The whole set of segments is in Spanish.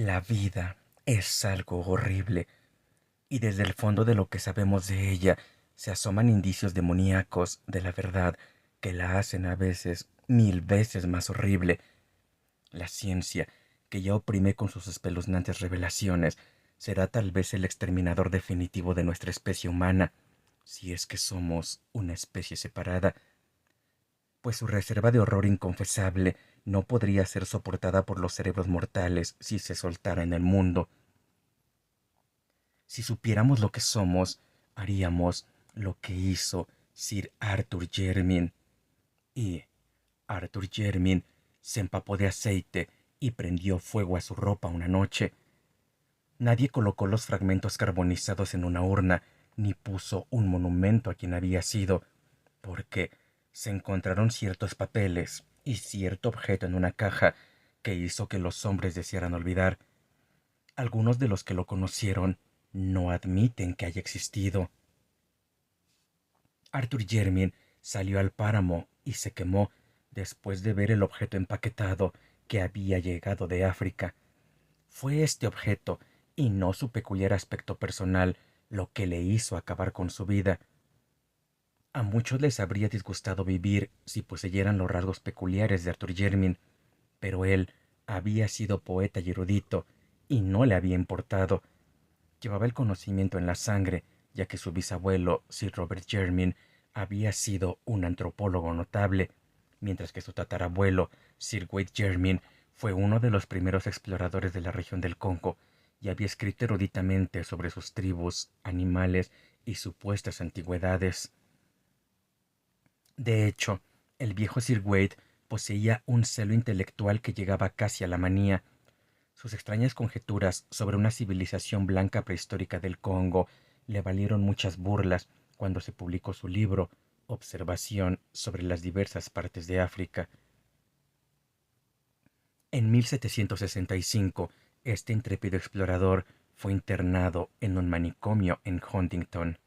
La vida es algo horrible, y desde el fondo de lo que sabemos de ella se asoman indicios demoníacos de la verdad que la hacen a veces 1000 veces más horrible. La ciencia, que ya oprime con sus espeluznantes revelaciones, será tal vez el exterminador definitivo de nuestra especie humana, si es que somos una especie separada, pues su reserva de horror inconfesable no podría ser soportada por los cerebros mortales si se soltara en el mundo. Si supiéramos lo que somos, haríamos lo que hizo Sir Arthur Jermyn. Y Arthur Jermyn se empapó de aceite y prendió fuego a su ropa una noche. Nadie colocó los fragmentos carbonizados en una urna, ni puso un monumento a quien había sido, porque se encontraron ciertos papeles y cierto objeto en una caja que hizo que los hombres desearan olvidar. Algunos de los que lo conocieron no admiten que haya existido. Arthur Jermyn salió al páramo y se quemó después de ver el objeto empaquetado que había llegado de África. Fue este objeto, y no su peculiar aspecto personal, lo que le hizo acabar con su vida. A muchos les habría disgustado vivir si poseyeran los rasgos peculiares de Arthur Jermyn, pero él había sido poeta y erudito, y no le había importado. Llevaba el conocimiento en la sangre, ya que su bisabuelo, Sir Robert Jermyn, había sido un antropólogo notable, mientras que su tatarabuelo, Sir Wade Jermyn, fue uno de los primeros exploradores de la región del Congo y había escrito eruditamente sobre sus tribus, animales y supuestas antigüedades. De hecho, el viejo Sir Wade poseía un celo intelectual que llegaba casi a la manía. Sus extrañas conjeturas sobre una civilización blanca prehistórica del Congo le valieron muchas burlas cuando se publicó su libro Observación sobre las diversas partes de África. En 1765, este intrépido explorador fue internado en un manicomio en Huntington.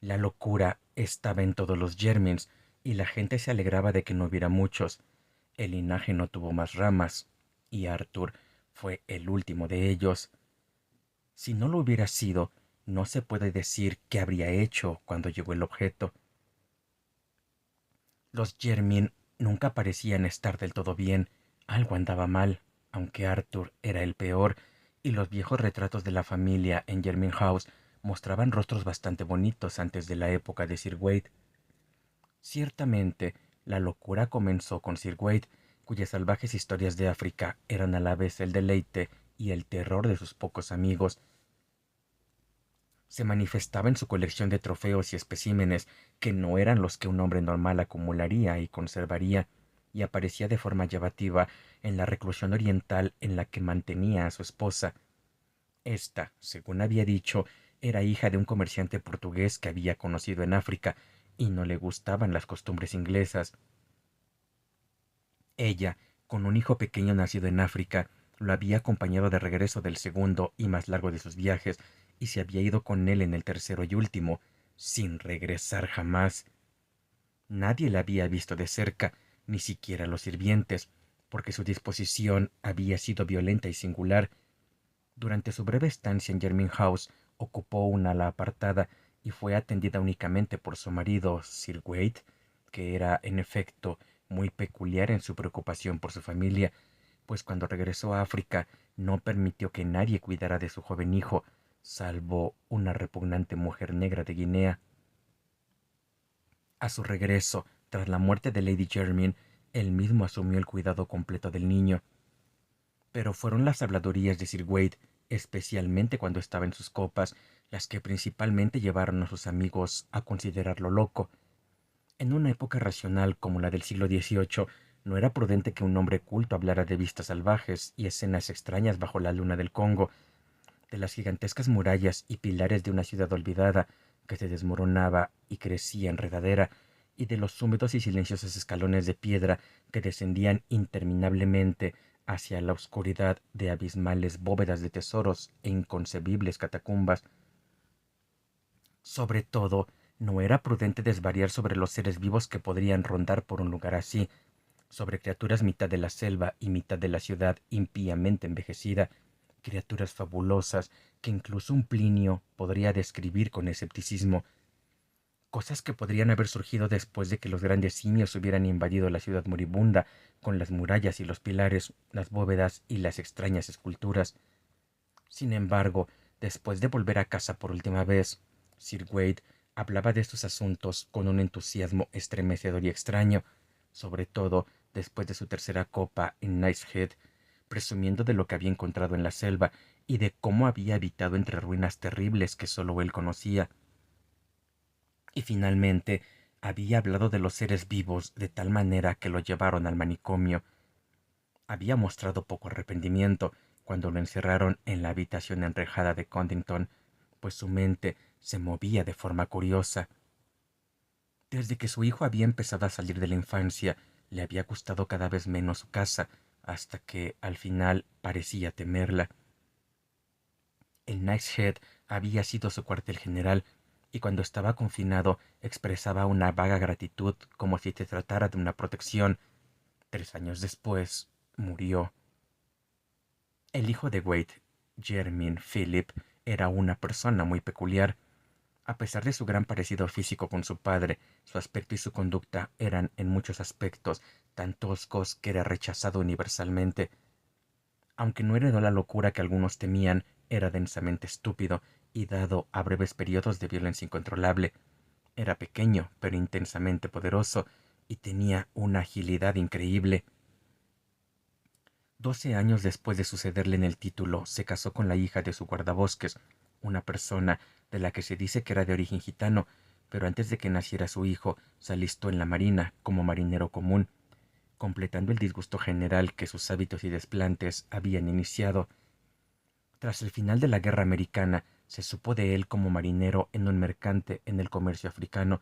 La locura estaba en todos los Jermyns y la gente se alegraba de que no hubiera muchos. El linaje no tuvo más ramas y Arthur fue el último de ellos. Si no lo hubiera sido, no se puede decir qué habría hecho cuando llegó el objeto. Los Jermyn nunca parecían estar del todo bien. Algo andaba mal, aunque Arthur era el peor, y los viejos retratos de la familia en Jermyn House mostraban rostros bastante bonitos antes de la época de Sir Wade. Ciertamente, la locura comenzó con Sir Wade, cuyas salvajes historias de África eran a la vez el deleite y el terror de sus pocos amigos. Se manifestaba en su colección de trofeos y especímenes que no eran los que un hombre normal acumularía y conservaría, y aparecía de forma llamativa en la reclusión oriental en la que mantenía a su esposa. Esta, según había dicho, era hija de un comerciante portugués que había conocido en África, y no le gustaban las costumbres inglesas. Ella, con un hijo pequeño nacido en África, lo había acompañado de regreso del segundo y más largo de sus viajes, y se había ido con él en el tercero y último, sin regresar jamás. Nadie la había visto de cerca, ni siquiera los sirvientes, porque su disposición había sido violenta y singular. Durante su breve estancia en Jermyn House, ocupó una ala apartada y fue atendida únicamente por su marido, Sir Wade, que era, en efecto, muy peculiar en su preocupación por su familia, pues cuando regresó a África no permitió que nadie cuidara de su joven hijo, salvo una repugnante mujer negra de Guinea. A su regreso, tras la muerte de Lady Jermyn, él mismo asumió el cuidado completo del niño. Pero fueron las habladurías de Sir Wade, especialmente cuando estaba en sus copas, las que principalmente llevaron a sus amigos a considerarlo loco. En una época racional como la del siglo XVIII, no era prudente que un hombre culto hablara de vistas salvajes y escenas extrañas bajo la luna del Congo, de las gigantescas murallas y pilares de una ciudad olvidada que se desmoronaba y crecía enredadera, y de los húmedos y silenciosos escalones de piedra que descendían interminablemente hacia la oscuridad de abismales bóvedas de tesoros e inconcebibles catacumbas. Sobre todo, no era prudente desvariar sobre los seres vivos que podrían rondar por un lugar así, sobre criaturas mitad de la selva y mitad de la ciudad impíamente envejecida, criaturas fabulosas que incluso un Plinio podría describir con escepticismo, cosas que podrían haber surgido después de que los grandes simios hubieran invadido la ciudad moribunda, con las murallas y los pilares, las bóvedas y las extrañas esculturas. Sin embargo, después de volver a casa por última vez, Sir Wade hablaba de estos asuntos con un entusiasmo estremecedor y extraño, sobre todo después de su tercera copa en Knight's Head, presumiendo de lo que había encontrado en la selva y de cómo había habitado entre ruinas terribles que solo él conocía. Y finalmente había hablado de los seres vivos de tal manera que lo llevaron al manicomio. Había mostrado poco arrepentimiento cuando lo encerraron en la habitación enrejada de Condington, pues su mente se movía de forma curiosa. Desde que su hijo había empezado a salir de la infancia, le había gustado cada vez menos su casa, hasta que al final parecía temerla. El Knight's Head había sido su cuartel general, y cuando estaba confinado expresaba una vaga gratitud como si se tratara de una protección. 3 años después, murió. El hijo de Wade, Jermyn Philip, era una persona muy peculiar. A pesar de su gran parecido físico con su padre, su aspecto y su conducta eran en muchos aspectos tan toscos que era rechazado universalmente. Aunque no heredó la locura que algunos temían, era densamente estúpido y dado a breves periodos de violencia incontrolable. Era pequeño, pero intensamente poderoso, y tenía una agilidad increíble. 12 años después de sucederle en el título, se casó con la hija de su guardabosques, una persona de la que se dice que era de origen gitano, pero antes de que naciera su hijo, se alistó en la marina como marinero común, completando el disgusto general que sus hábitos y desplantes habían iniciado. Tras el final de la guerra americana, se supo de él como marinero en un mercante en el comercio africano,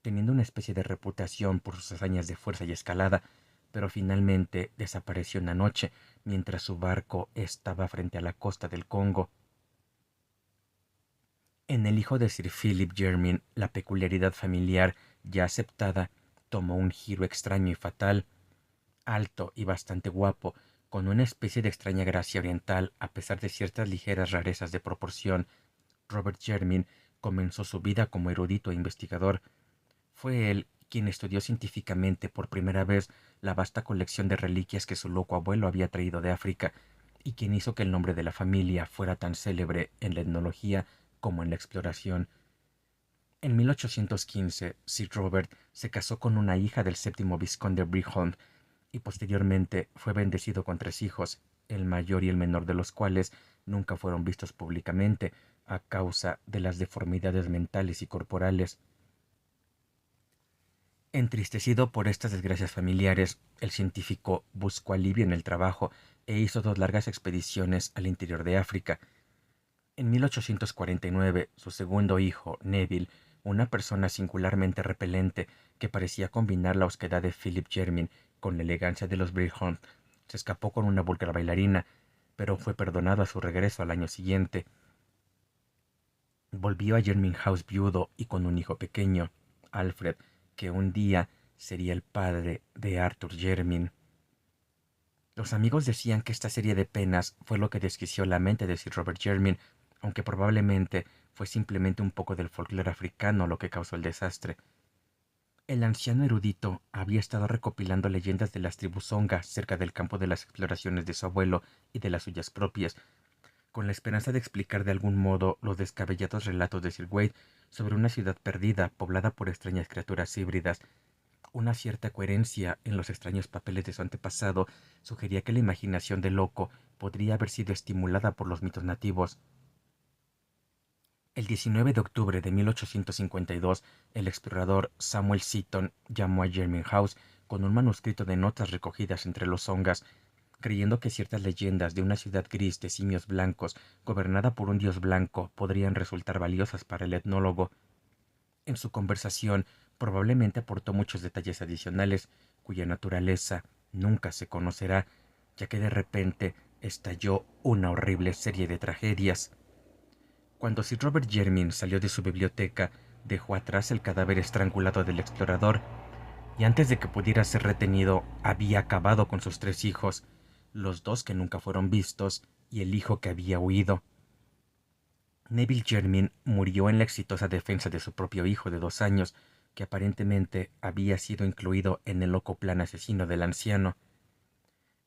teniendo una especie de reputación por sus hazañas de fuerza y escalada, pero finalmente desapareció una noche mientras su barco estaba frente a la costa del Congo. En el hijo de Sir Philip Jermyn, la peculiaridad familiar, ya aceptada, tomó un giro extraño y fatal. Alto y bastante guapo, con una especie de extraña gracia oriental a pesar de ciertas ligeras rarezas de proporción, Robert Jermyn comenzó su vida como erudito e investigador. Fue él quien estudió científicamente por primera vez la vasta colección de reliquias que su loco abuelo había traído de África, y quien hizo que el nombre de la familia fuera tan célebre en la etnología como en la exploración. En 1815, Sir Robert se casó con una hija del séptimo vizconde Brigham, y posteriormente fue bendecido con 3 hijos, el mayor y el menor de los cuales nunca fueron vistos públicamente a causa de las deformidades mentales y corporales. Entristecido por estas desgracias familiares, el científico buscó alivio en el trabajo e hizo 2 largas expediciones al interior de África. En 1849, su segundo hijo, Neville, una persona singularmente repelente que parecía combinar la osquedad de Philip Jermyn con la elegancia de los Brigham, se escapó con una vulgar bailarina, pero fue perdonado a su regreso al año siguiente. Volvió a Jermyn House viudo y con un hijo pequeño, Alfred, que un día sería el padre de Arthur Jermyn. Los amigos decían que esta serie de penas fue lo que desquició la mente de Sir Robert Jermyn, aunque probablemente fue simplemente un poco del folclore africano lo que causó el desastre. El anciano erudito había estado recopilando leyendas de las tribus Songa cerca del campo de las exploraciones de su abuelo y de las suyas propias, con la esperanza de explicar de algún modo los descabellados relatos de Sir Wade sobre una ciudad perdida poblada por extrañas criaturas híbridas. Una cierta coherencia en los extraños papeles de su antepasado sugería que la imaginación del loco podría haber sido estimulada por los mitos nativos. El 19 de octubre de 1852, el explorador Samuel Seaton llamó a Jermyn House con un manuscrito de notas recogidas entre los Songas, creyendo que ciertas leyendas de una ciudad gris de simios blancos gobernada por un dios blanco podrían resultar valiosas para el etnólogo. En su conversación probablemente aportó muchos detalles adicionales cuya naturaleza nunca se conocerá, ya que de repente estalló una horrible serie de tragedias. Cuando Sir Robert Jermyn salió de su biblioteca, dejó atrás el cadáver estrangulado del explorador. y antes de que pudiera ser retenido había acabado con sus 3 hijos, los 2 que nunca fueron vistos y el hijo que había huido. Neville Jermyn murió en la exitosa defensa de su propio hijo de 2 años, que aparentemente había sido incluido en el loco plan asesino del anciano.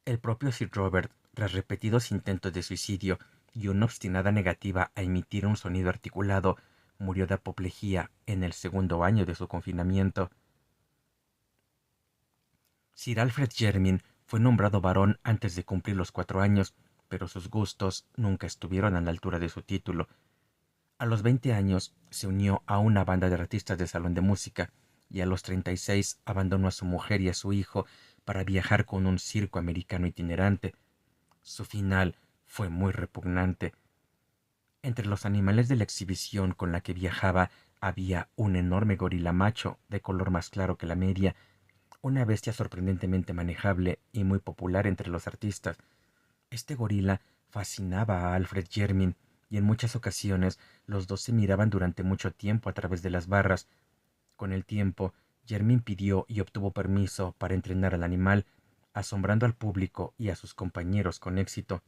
El propio Sir Robert, tras repetidos intentos de suicidio y una obstinada negativa a emitir un sonido articulado, murió de apoplejía en el segundo año de su confinamiento. Sir Alfred Jermyn fue nombrado barón antes de cumplir los 4 años, pero sus gustos nunca estuvieron a la altura de su título. A los 20 años se unió a una banda de artistas de salón de música y a los 36 abandonó a su mujer y a su hijo para viajar con un circo americano itinerante. Su final fue muy repugnante. Entre los animales de la exhibición con la que viajaba había un enorme gorila macho de color más claro que la media, una bestia sorprendentemente manejable y muy popular entre los artistas. Este gorila fascinaba a Alfred Jermyn y en muchas ocasiones los dos se miraban durante mucho tiempo a través de las barras. Con el tiempo, Jermyn pidió y obtuvo permiso para entrenar al animal, asombrando al público y a sus compañeros con éxito.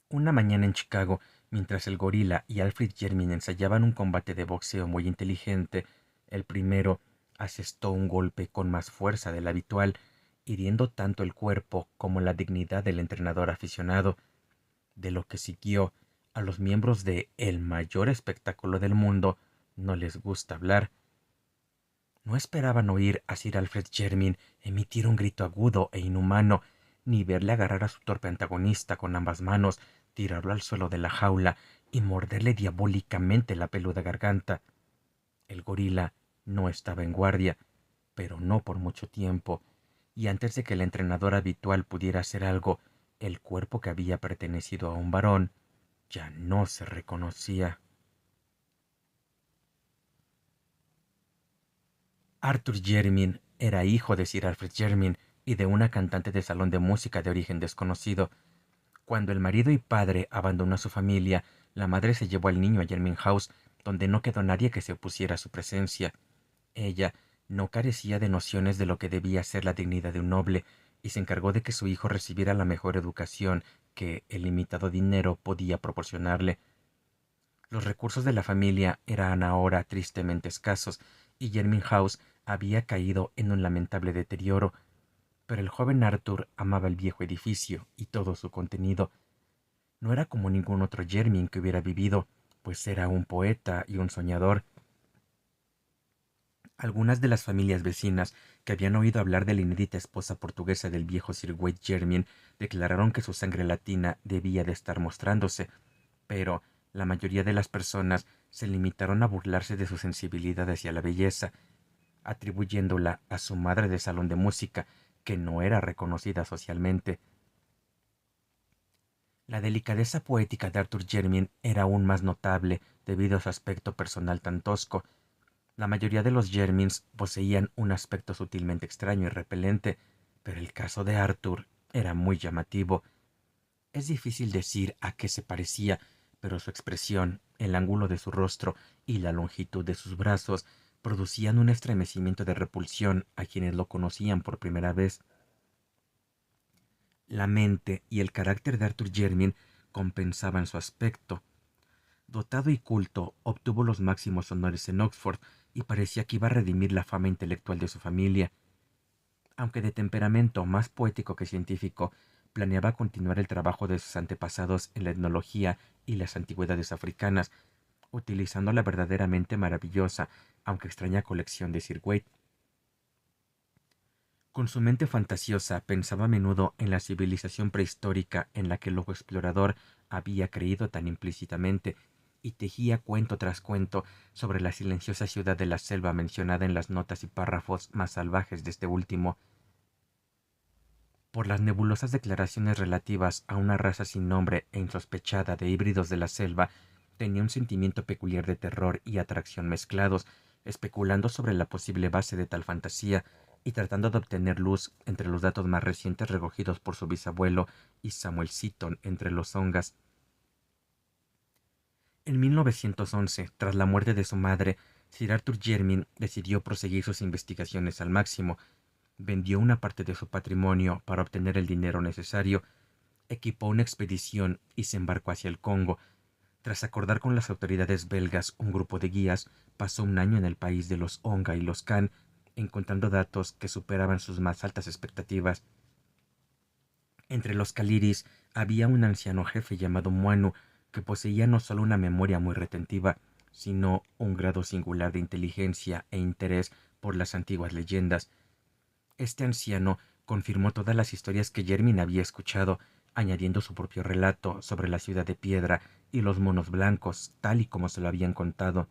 Una mañana en Chicago, mientras el gorila y Alfred Jermyn ensayaban un combate de boxeo muy inteligente, el primero asestó un golpe con más fuerza del habitual, hiriendo tanto el cuerpo como la dignidad del entrenador aficionado. De lo que siguió, a los miembros de el mayor espectáculo del mundo no les gusta hablar. No esperaban oír a Sir Alfred Jermyn emitir un grito agudo e inhumano, ni verle agarrar a su torpe antagonista con ambas manos, tirarlo al suelo de la jaula y morderle diabólicamente la peluda garganta. El gorila no estaba en guardia, pero no por mucho tiempo, y antes de que el entrenador habitual pudiera hacer algo, el cuerpo que había pertenecido a un varón ya no se reconocía. Arthur Jermyn era hijo de Sir Alfred Jermyn y de una cantante de salón de música de origen desconocido. Cuando el marido y padre abandonó a su familia, la madre se llevó al niño a Jermyn House, donde no quedó nadie que se opusiera a su presencia. Ella no carecía de nociones de lo que debía ser la dignidad de un noble, y se encargó de que su hijo recibiera la mejor educación que el limitado dinero podía proporcionarle. Los recursos de la familia eran ahora tristemente escasos, y Jermyn House había caído en un lamentable deterioro, pero el joven Arthur amaba el viejo edificio y todo su contenido. No era como ningún otro Jermyn que hubiera vivido, pues era un poeta y un soñador. Algunas de las familias vecinas que habían oído hablar de la inédita esposa portuguesa del viejo Sir Wade Jermyn declararon que su sangre latina debía de estar mostrándose, pero la mayoría de las personas se limitaron a burlarse de su sensibilidad hacia la belleza, atribuyéndola a su madre de salón de música, que no era reconocida socialmente. La delicadeza poética de Arthur Jermyn era aún más notable debido a su aspecto personal tan tosco. La mayoría de los Jermyns poseían un aspecto sutilmente extraño y repelente, pero el caso de Arthur era muy llamativo. Es difícil decir a qué se parecía, pero su expresión, el ángulo de su rostro y la longitud de sus brazos producían un estremecimiento de repulsión a quienes lo conocían por primera vez. La mente y el carácter de Arthur Jermyn compensaban su aspecto. Dotado y culto, obtuvo los máximos honores en Oxford y parecía que iba a redimir la fama intelectual de su familia. Aunque de temperamento más poético que científico, planeaba continuar el trabajo de sus antepasados en la etnología y las antigüedades africanas, utilizando la verdaderamente maravillosa, aunque extraña colección de Sir Wade. Con su mente fantasiosa pensaba a menudo en la civilización prehistórica en la que el ojo explorador había creído tan implícitamente, y tejía cuento tras cuento sobre la silenciosa ciudad de la selva mencionada en las notas y párrafos más salvajes de este último. Por las nebulosas declaraciones relativas a una raza sin nombre e insospechada de híbridos de la selva, tenía un sentimiento peculiar de terror y atracción mezclados, especulando sobre la posible base de tal fantasía y tratando de obtener luz entre los datos más recientes recogidos por su bisabuelo y Samuel Seaton entre los Songas. En 1911, tras la muerte de su madre, Sir Arthur Jermyn decidió proseguir sus investigaciones al máximo, vendió una parte de su patrimonio para obtener el dinero necesario, equipó una expedición y se embarcó hacia el Congo. Tras acordar con las autoridades belgas un grupo de guías, pasó un año en el país de los Onga y los Kan, encontrando datos que superaban sus más altas expectativas. Entre los Kaliris había un anciano jefe llamado Muanu, que poseía no solo una memoria muy retentiva, sino un grado singular de inteligencia e interés por las antiguas leyendas. Este anciano confirmó todas las historias que Jermin había escuchado, añadiendo su propio relato sobre la ciudad de piedra y los monos blancos, tal y como se lo habían contado.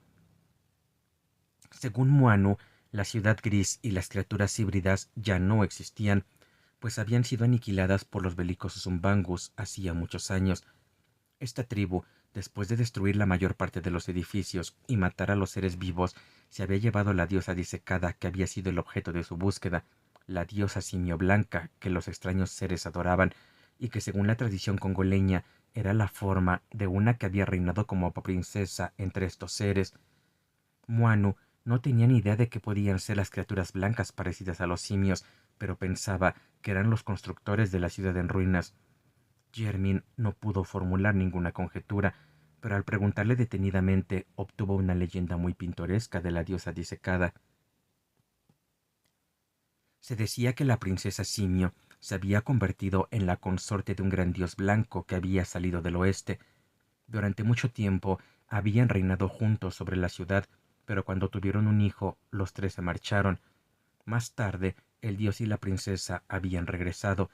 Según Muanu, la ciudad gris y las criaturas híbridas ya no existían, pues habían sido aniquiladas por los belicosos Umbangus hacía muchos años. Esta tribu, después de destruir la mayor parte de los edificios y matar a los seres vivos, se había llevado la diosa disecada que había sido el objeto de su búsqueda, la diosa simio blanca que los extraños seres adoraban y que según la tradición congoleña era la forma de una que había reinado como princesa entre estos seres. Muanu no tenía ni idea de qué podían ser las criaturas blancas parecidas a los simios, pero pensaba que eran los constructores de la ciudad en ruinas. Jermin no pudo formular ninguna conjetura, pero al preguntarle detenidamente obtuvo una leyenda muy pintoresca de la diosa disecada. Se decía que la princesa Simio se había convertido en la consorte de un gran dios blanco que había salido del oeste. Durante mucho tiempo habían reinado juntos sobre la ciudad, pero cuando tuvieron un hijo, los tres se marcharon. Más tarde, el dios y la princesa habían regresado,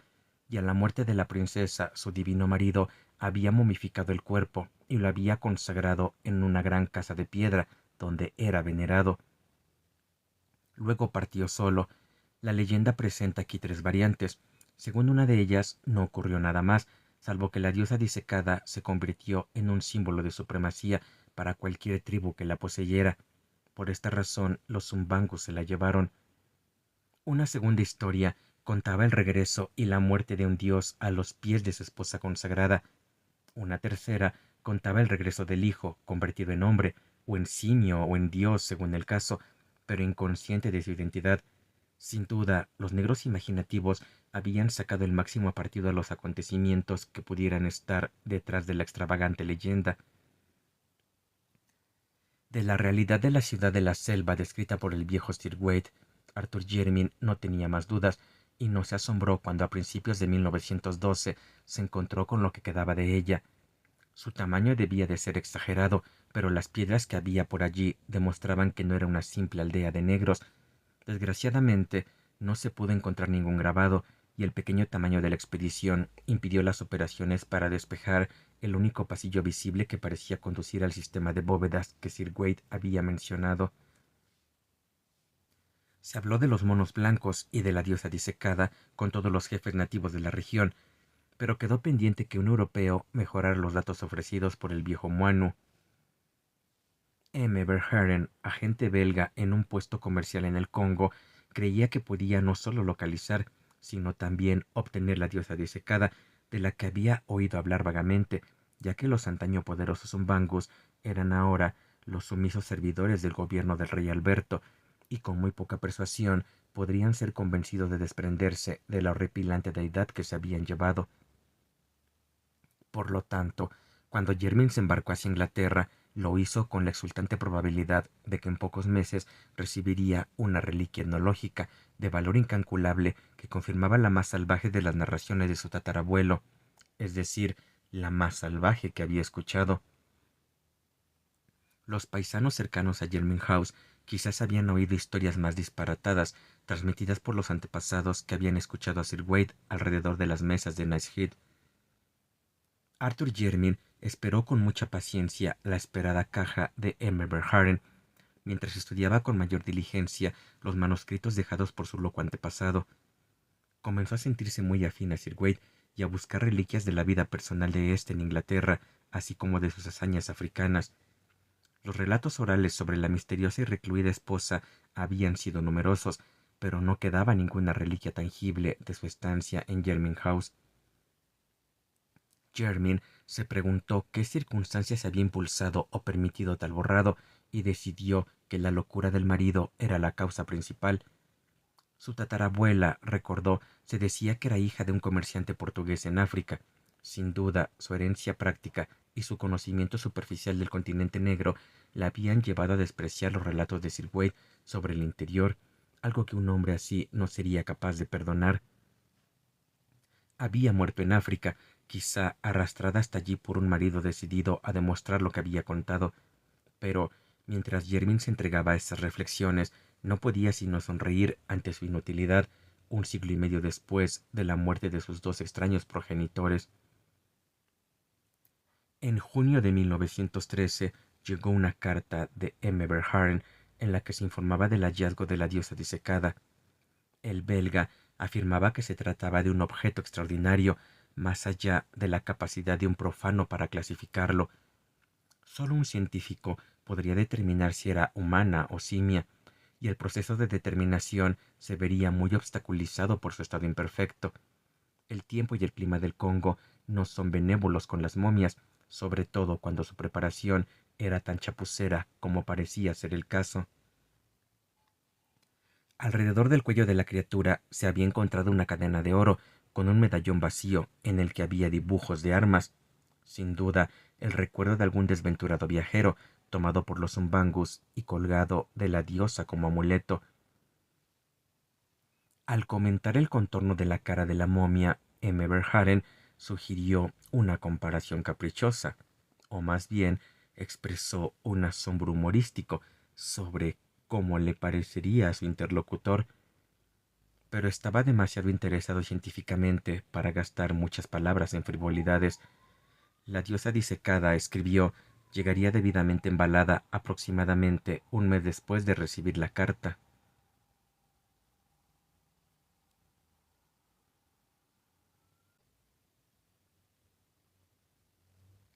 y a la muerte de la princesa, su divino marido había momificado el cuerpo y lo había consagrado en una gran casa de piedra, donde era venerado. Luego partió solo. La leyenda presenta aquí tres variantes. Según una de ellas, no ocurrió nada más, salvo que la diosa disecada se convirtió en un símbolo de supremacía para cualquier tribu que la poseyera. Por esta razón, los Umbangus se la llevaron. Una segunda historia contaba el regreso y la muerte de un dios a los pies de su esposa consagrada. Una tercera contaba el regreso del hijo, convertido en hombre, o en simio o en dios, según el caso, pero inconsciente de su identidad. Sin duda, los negros imaginativos habían sacado el máximo partido a los acontecimientos que pudieran estar detrás de la extravagante leyenda. De la realidad de la ciudad de la selva descrita por el viejo Sir Wade, Arthur Jermyn no tenía más dudas y no se asombró cuando a principios de 1912 se encontró con lo que quedaba de ella. Su tamaño debía de ser exagerado, pero las piedras que había por allí demostraban que no era una simple aldea de negros. Desgraciadamente, no se pudo encontrar ningún grabado, y el pequeño tamaño de la expedición impidió las operaciones para despejar el único pasillo visible que parecía conducir al sistema de bóvedas que Sir Wade había mencionado. Se habló de los monos blancos y de la diosa disecada con todos los jefes nativos de la región, pero quedó pendiente que un europeo mejorara los datos ofrecidos por el viejo Muanu. M. Verhaeren, agente belga en un puesto comercial en el Congo, creía que podía no solo localizar, sino también obtener la diosa disecada, de la que había oído hablar vagamente, ya que los antaño poderosos Umbangus eran ahora los sumisos servidores del gobierno del rey Alberto, y con muy poca persuasión podrían ser convencidos de desprenderse de la horripilante deidad que se habían llevado. Por lo tanto, cuando Jermyn se embarcó hacia Inglaterra, lo hizo con la exultante probabilidad de que en pocos meses recibiría una reliquia etnológica de valor incalculable que confirmaba la más salvaje de las narraciones de su tatarabuelo, es decir, la más salvaje que había escuchado. Los paisanos cercanos a Jermyn House quizás habían oído historias más disparatadas, transmitidas por los antepasados que habían escuchado a Sir Wade alrededor de las mesas de Nice Head. Arthur Jermyn esperó con mucha paciencia la esperada caja de M. Verhaeren, mientras estudiaba con mayor diligencia los manuscritos dejados por su loco antepasado. Comenzó a sentirse muy afín a Sir Wade y a buscar reliquias de la vida personal de éste en Inglaterra, así como de sus hazañas africanas. Los relatos orales sobre la misteriosa y recluida esposa habían sido numerosos, pero no quedaba ninguna reliquia tangible de su estancia en Jermyn House. Jermyn se preguntó qué circunstancias había impulsado o permitido tal borrado y decidió que la locura del marido era la causa principal. Su tatarabuela, recordó, se decía que era hija de un comerciante portugués en África. Sin duda, su herencia práctica y su conocimiento superficial del continente negro la habían llevado a despreciar los relatos de Sir Wade sobre el interior, algo que un hombre así no sería capaz de perdonar. Había muerto en África, quizá arrastrada hasta allí por un marido decidido a demostrar lo que había contado, pero mientras Jermyn se entregaba a estas reflexiones, no podía sino sonreír ante su inutilidad, un siglo y medio después de la muerte de sus dos extraños progenitores. En junio de 1913 llegó una carta de M. Verhaeren en la que se informaba del hallazgo de la diosa disecada. El belga afirmaba que se trataba de un objeto extraordinario, más allá de la capacidad de un profano para clasificarlo. Solo un científico podría determinar si era humana o simia, y el proceso de determinación se vería muy obstaculizado por su estado imperfecto. El tiempo y el clima del Congo no son benévolos con las momias, sobre todo cuando su preparación era tan chapucera como parecía ser el caso. Alrededor del cuello de la criatura se había encontrado una cadena de oro con un medallón vacío en el que había dibujos de armas. Sin duda, el recuerdo de algún desventurado viajero tomado por los umbangus y colgado de la diosa como amuleto. Al comentar el contorno de la cara de la momia, M. Verhaeren sugirió una comparación caprichosa, o más bien expresó un asombro humorístico sobre cómo le parecería a su interlocutor, pero estaba demasiado interesado científicamente para gastar muchas palabras en frivolidades. La diosa disecada, escribió, llegaría debidamente embalada aproximadamente un mes después de recibir la carta.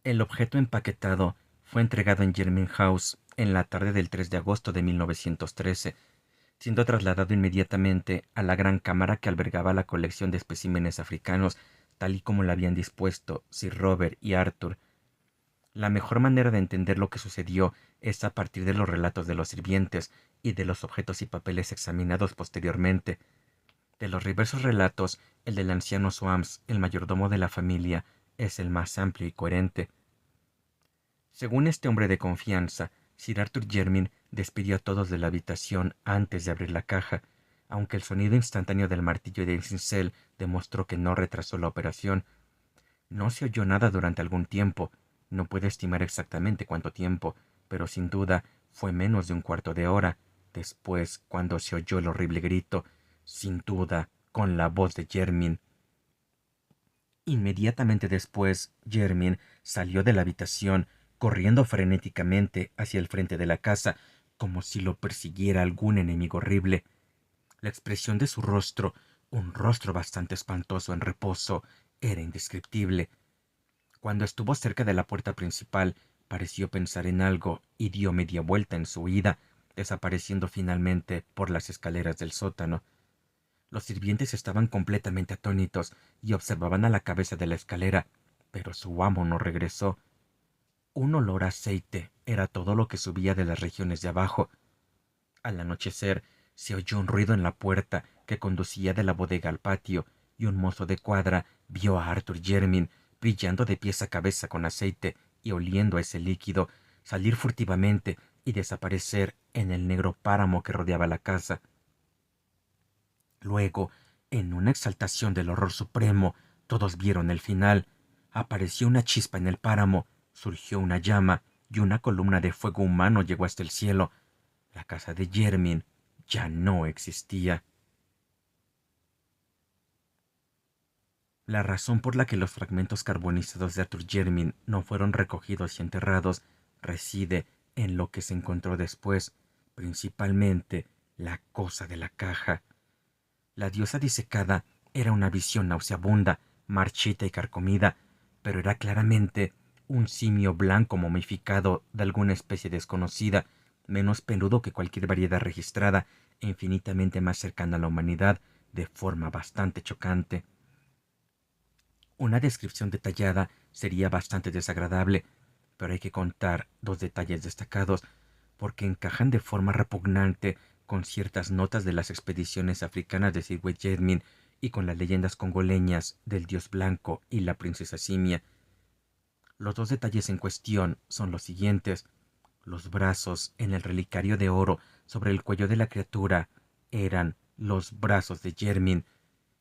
El objeto empaquetado fue entregado en Jermyn House en la tarde del 3 de agosto de 1913, siendo trasladado inmediatamente a la gran cámara que albergaba la colección de especímenes africanos, tal y como la habían dispuesto Sir Robert y Arthur. La mejor manera de entender lo que sucedió es a partir de los relatos de los sirvientes y de los objetos y papeles examinados posteriormente. De los diversos relatos, el del anciano Swams, el mayordomo de la familia, es el más amplio y coherente. Según este hombre de confianza, Sir Arthur Jermyn despidió a todos de la habitación antes de abrir la caja, aunque el sonido instantáneo del martillo de cincel demostró que no retrasó la operación. No se oyó nada durante algún tiempo, no puedo estimar exactamente cuánto tiempo, pero sin duda fue menos de un cuarto de hora, después cuando se oyó el horrible grito, sin duda con la voz de Jermyn. Inmediatamente después, Jermyn salió de la habitación, corriendo frenéticamente hacia el frente de la casa, como si lo persiguiera algún enemigo horrible. La expresión de su rostro, un rostro bastante espantoso en reposo, era indescriptible. Cuando estuvo cerca de la puerta principal, pareció pensar en algo y dio media vuelta en su huida, desapareciendo finalmente por las escaleras del sótano. Los sirvientes estaban completamente atónitos y observaban a la cabeza de la escalera, pero su amo no regresó. Un olor a aceite era todo lo que subía de las regiones de abajo. Al anochecer se oyó un ruido en la puerta que conducía de la bodega al patio, y un mozo de cuadra vio a Arthur Jermyn brillando de pies a cabeza con aceite y oliendo a ese líquido, salir furtivamente y desaparecer en el negro páramo que rodeaba la casa. Luego, en una exaltación del horror supremo, todos vieron el final. Apareció una chispa en el páramo, surgió una llama, y una columna de fuego humano llegó hasta el cielo. La casa de Jermyn ya no existía. La razón por la que los fragmentos carbonizados de Arthur Jermyn no fueron recogidos y enterrados reside en lo que se encontró después, principalmente la cosa de la caja. La diosa disecada era una visión nauseabunda, marchita y carcomida, pero era claramente un simio blanco momificado de alguna especie desconocida, menos peludo que cualquier variedad registrada e infinitamente más cercana a la humanidad, de forma bastante chocante. Una descripción detallada sería bastante desagradable, pero hay que contar dos detalles destacados porque encajan de forma repugnante con ciertas notas de las expediciones africanas de Sir Jedmin y con las leyendas congoleñas del dios blanco y la princesa Simia. Los dos detalles en cuestión son los siguientes. Los brazos en el relicario de oro sobre el cuello de la criatura eran los brazos de Jermin,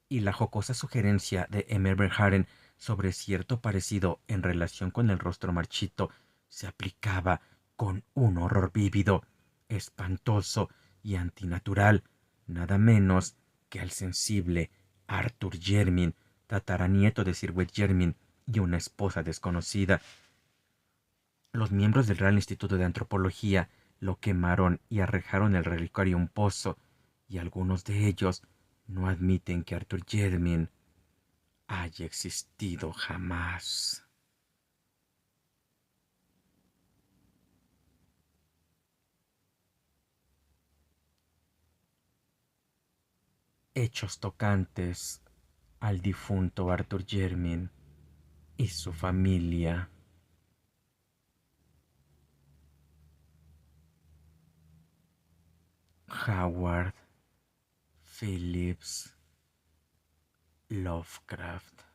y la jocosa sugerencia de M. Verhaeren sobre cierto parecido en relación con el rostro marchito se aplicaba con un horror vívido, espantoso y antinatural, nada menos que al sensible Arthur Jermin, tataranieto de Sir Wed Jermin y una esposa desconocida. Los miembros del Real Instituto de Antropología lo quemaron y arrojaron el relicario a un pozo, y algunos de ellos no admiten que Arthur Jedmin haya existido jamás. Hechos tocantes al difunto Arthur Jermin y su familia. Howard Phillips Lovecraft.